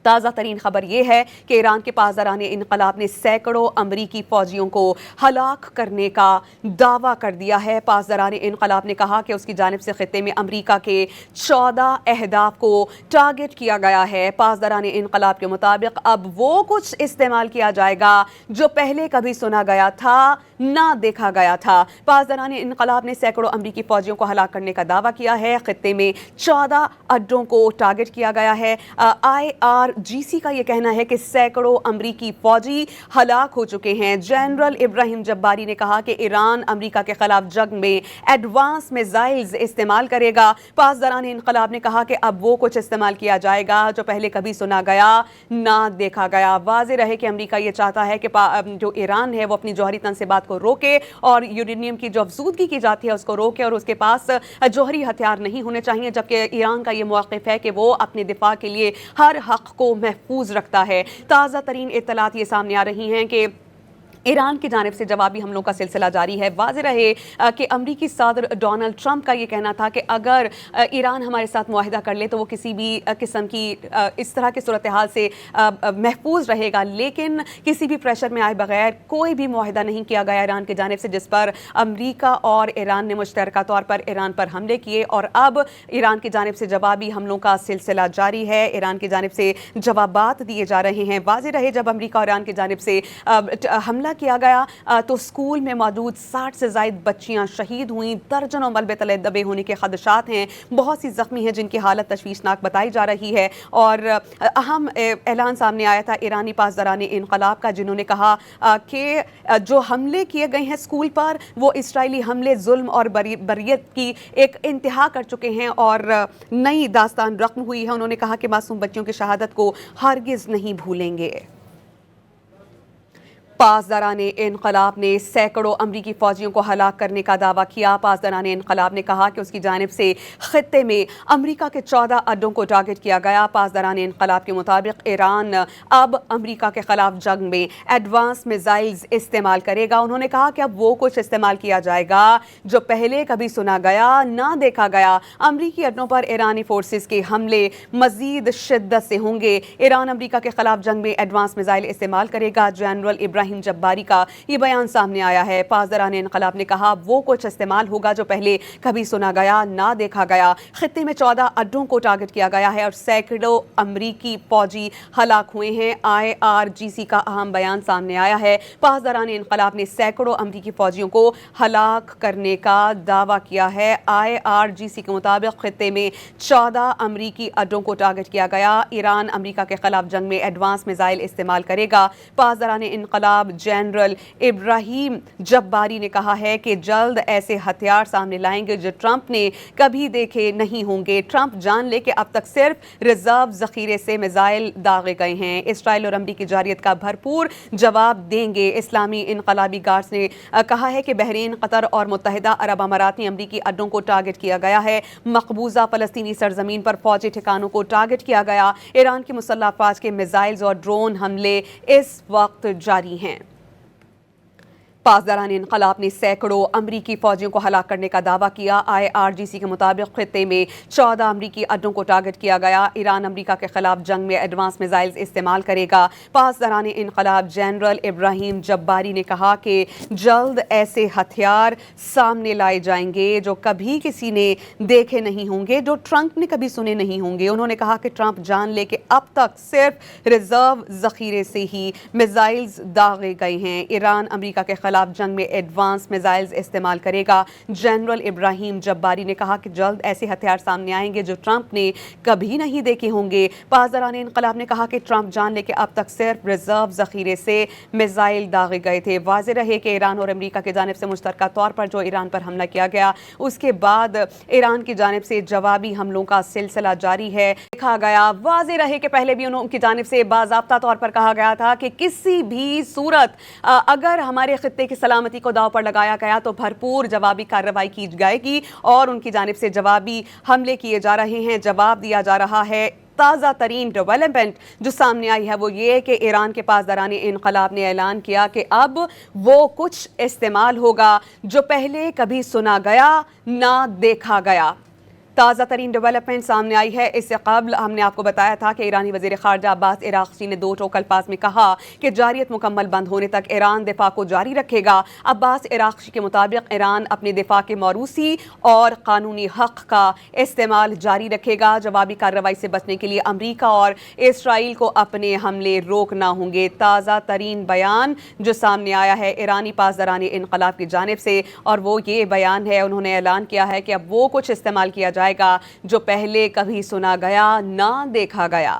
تازہ ترین خبر یہ ہے کہ ایران کے پاسداران انقلاب نے سینکڑوں امریکی فوجیوں کو ہلاک کرنے کا دعویٰ کر دیا ہے۔ پاسداران انقلاب نے کہا کہ اس کی جانب سے خطے میں امریکہ کے 14 اہداف کو ٹارگٹ کیا گیا ہے۔ پاسداران انقلاب کے مطابق اب وہ کچھ استعمال کیا جائے گا جو پہلے کبھی سنا گیا تھا نہ دیکھا گیا تھا۔ پاسداران انقلاب نے سینکڑوں امریکی فوجیوں کو ہلاک کرنے کا دعویٰ کیا ہے۔ خطے میں 14 اڈوں کو ٹارگٹ کیا گیا ہے۔ IRGC کا یہ کہنا ہے کہ سینکڑوں امریکی فوجی ہلاک ہو چکے ہیں۔ جنرل ابراہیم جباری نے کہا کہ ایران امریکہ کے خلاف جنگ میں ایڈوانس میزائلز استعمال کرے گا۔ پاسداران انقلاب نے کہا کہ اب وہ کچھ استعمال کیا جائے گا جو پہلے کبھی سنا گیا نہ دیکھا گیا۔ واضح رہے کہ امریکہ یہ چاہتا ہے کہ جو ایران ہے وہ اپنی جوہری تنصیبات کو روکے اور یورینیم کی جو افزودگی کی جاتی ہے اس کو روکے اور اس کے پاس جوہری ہتھیار نہیں ہونے چاہیے، جبکہ ایران کا یہ موقف ہے کہ وہ اپنے دفاع کے لیے ہر حق کو محفوظ رکھتا ہے۔ تازہ ترین اطلاعات یہ سامنے آ رہی ہیں کہ ایران کی جانب سے جوابی حملوں کا سلسلہ جاری ہے۔ واضح رہے کہ امریکی صدر ڈونلڈ ٹرمپ کا یہ کہنا تھا کہ اگر ایران ہمارے ساتھ معاہدہ کر لے تو وہ کسی بھی قسم کی اس طرح کی صورتحال سے محفوظ رہے گا، لیکن کسی بھی پریشر میں آئے بغیر کوئی بھی معاہدہ نہیں کیا گیا ایران کی جانب سے، جس پر امریکہ اور ایران نے مشترکہ طور پر ایران پر حملے کیے اور اب ایران کی جانب سے جوابی حملوں کا سلسلہ جاری ہے۔ ایران کی جانب سے جوابات دیے جا رہے ہیں۔ واضح رہے جب امریکہ اور ایران کی جانب سے حملہ کیا گیا تو اسکول میں موجود 60 سے زائد بچیاں شہید ہوئیں، درجنوں ملبے تلے دبے ہونے کے خدشات ہیں، بہت سی زخمی ہیں جن کی حالت تشویشناک بتائی جا رہی ہے۔ اور اہم اعلان سامنے آیا تھا ایرانی پاسداران انقلاب کا، جنہوں نے کہا کہ جو حملے کیے گئے ہیں اسکول پر وہ اسرائیلی حملے ظلم اور بریت کی ایک انتہا کر چکے ہیں اور نئی داستان رقم ہوئی ہے۔ انہوں نے کہا کہ معصوم بچیوں کی شہادت کو ہرگز نہیں بھولیں گے۔ پاسداران انقلاب نے سینکڑوں امریکی فوجیوں کو ہلاک کرنے کا دعویٰ کیا۔ پاسداران انقلاب نے کہا کہ اس کی جانب سے خطے میں امریکہ کے 14 اڈوں کو ٹارگٹ کیا گیا۔ پاسداران انقلاب کے مطابق ایران اب امریکہ کے خلاف جنگ میں ایڈوانس میزائلز استعمال کرے گا۔ انہوں نے کہا کہ اب وہ کچھ استعمال کیا جائے گا جو پہلے کبھی سنا گیا نہ دیکھا گیا۔ امریکی اڈوں پر ایرانی فورسز کے حملے مزید شدت سے ہوں گے۔ ایران امریکہ کے خلاف جنگ میں ایڈوانس میزائل استعمال کرے گا۔ جنرل ابراہیم جباری کا یہ بیان سامنے آیا ہے۔ پاسداران انقلاب نے کہا وہ کچھ استعمال ہوگا جو پہلے کبھی سنا گیا نہ دیکھا گیا۔ خطے میں 14 اڈوں کو ٹارگٹ کیا گیا ہے اور سینکڑوں امریکی فوجی ہلاک ہوئے ہیں۔ IRGC کا اہم بیان سامنے آیا ہے۔ پاسداران انقلاب نے سینکڑوں امریکی فوجیوں کو ہلاک کرنے کا دعویٰ کیا ہے۔ IRGC کے مطابق خطے میں 14 امریکی اڈوں کو ٹارگٹ کیا گیا۔ ایران امریکہ کے خلاف جنگ میں ایڈوانس میزائل استعمال کرے گا۔ پاسداران انقلاب جنرل ابراہیم جباری نے کہا ہے کہ جلد ایسے ہتھیار سامنے لائیں گے جو ٹرمپ نے کبھی دیکھے نہیں ہوں گے۔ ٹرمپ جان لے کہ اب تک صرف ریزرو ذخیرے سے میزائل داغے گئے ہیں۔ اسرائیل اور امریکی جارحیت کا بھرپور جواب دیں گے۔ اسلامی انقلابی گارڈز نے کہا ہے کہ بحرین، قطر اور متحدہ عرب امارات میں امریکی اڈوں کو ٹارگٹ کیا گیا ہے۔ مقبوضہ فلسطینی سرزمین پر فوجی ٹھکانوں کو ٹارگٹ کیا گیا۔ ایران کی مسلح افواج کے میزائلز اور ڈرون حملے اس وقت جاری ہیں۔ پاسداران انقلاب نے سینکڑوں امریکی فوجیوں کو ہلاک کرنے کا دعویٰ کیا۔ IRGC کے مطابق خطے میں 14 امریکی اڈوں کو ٹارگٹ کیا گیا۔ ایران امریکہ کے خلاف جنگ میں ایڈوانس میزائلز استعمال کرے گا۔ پاسداران انقلاب جنرل ابراہیم جباری نے کہا کہ جلد ایسے ہتھیار سامنے لائے جائیں گے جو کبھی کسی نے دیکھے نہیں ہوں گے، جو ٹرمپ نے کبھی سنے نہیں ہوں گے۔ انہوں نے کہا کہ ٹرمپ جان لے کہ اب تک صرف ریزرو ذخیرے سے ہی میزائلز داغے گئے ہیں۔ ایران امریکہ کے خلاف جنگ میں ایڈوانس میزائلز استعمال کرے گا۔ جنرل ابراہیم جباری نے کہا کہ جلد ایسے ہتھیار سامنے آئیں گے جو ٹرمپ نے کبھی نہیں دیکھے ہوں گے۔ پاسداران انقلاب نے کہا کہ ٹرمپ جان لے کہ اب تک صرف ریزرو ذخیرے سے میزائل داغے گئے تھے۔ واضح رہے کہ ایران اور امریکہ کی جانب سے مشترکہ طور پر جو ایران پر حملہ کیا گیا اس کے بعد ایران کی جانب سے جوابی حملوں کا سلسلہ جاری ہے۔ دیکھا گیا، واضح رہے کہ پہلے بھی ان کی جانب سے باضابطہ طور پر کہا گیا تھا کہ کسی بھی صورت اگر ہمارے خطے کی سلامتی کو داؤ پر لگایا گیا تو بھرپور جوابی کارروائی کی جائے گی اور ان کی جانب سے جوابی حملے کیے جا رہے ہیں، جواب دیا جا رہا ہے۔ تازہ ترین ڈیولپمنٹ جو سامنے آئی ہے وہ یہ کہ ایران کے پاسداران انقلاب نے اعلان کیا کہ اب وہ کچھ استعمال ہوگا جو پہلے کبھی سنا گیا نہ دیکھا گیا۔ تازہ ترین ڈیولپمنٹ سامنے آئی ہے۔ اس سے قبل ہم نے آپ کو بتایا تھا کہ ایرانی وزیر خارجہ عباس عراقچی نے 2 ٹوک الفاظ میں کہا کہ جارحیت مکمل بند ہونے تک ایران دفاع کو جاری رکھے گا۔ عباس عراقچی کے مطابق ایران اپنے دفاع کے موروثی اور قانونی حق کا استعمال جاری رکھے گا۔ جوابی کارروائی سے بچنے کے لیے امریکہ اور اسرائیل کو اپنے حملے روکنا ہوں گے۔ تازہ ترین بیان جو سامنے آیا ہے ایرانی پاسداران انقلاب کی جانب سے، اور وہ یہ بیان ہے، انہوں نے اعلان کیا ہے کہ اب وہ کچھ استعمال کیا جائے گا جو پہلے کبھی سنا گیا نہ دیکھا گیا۔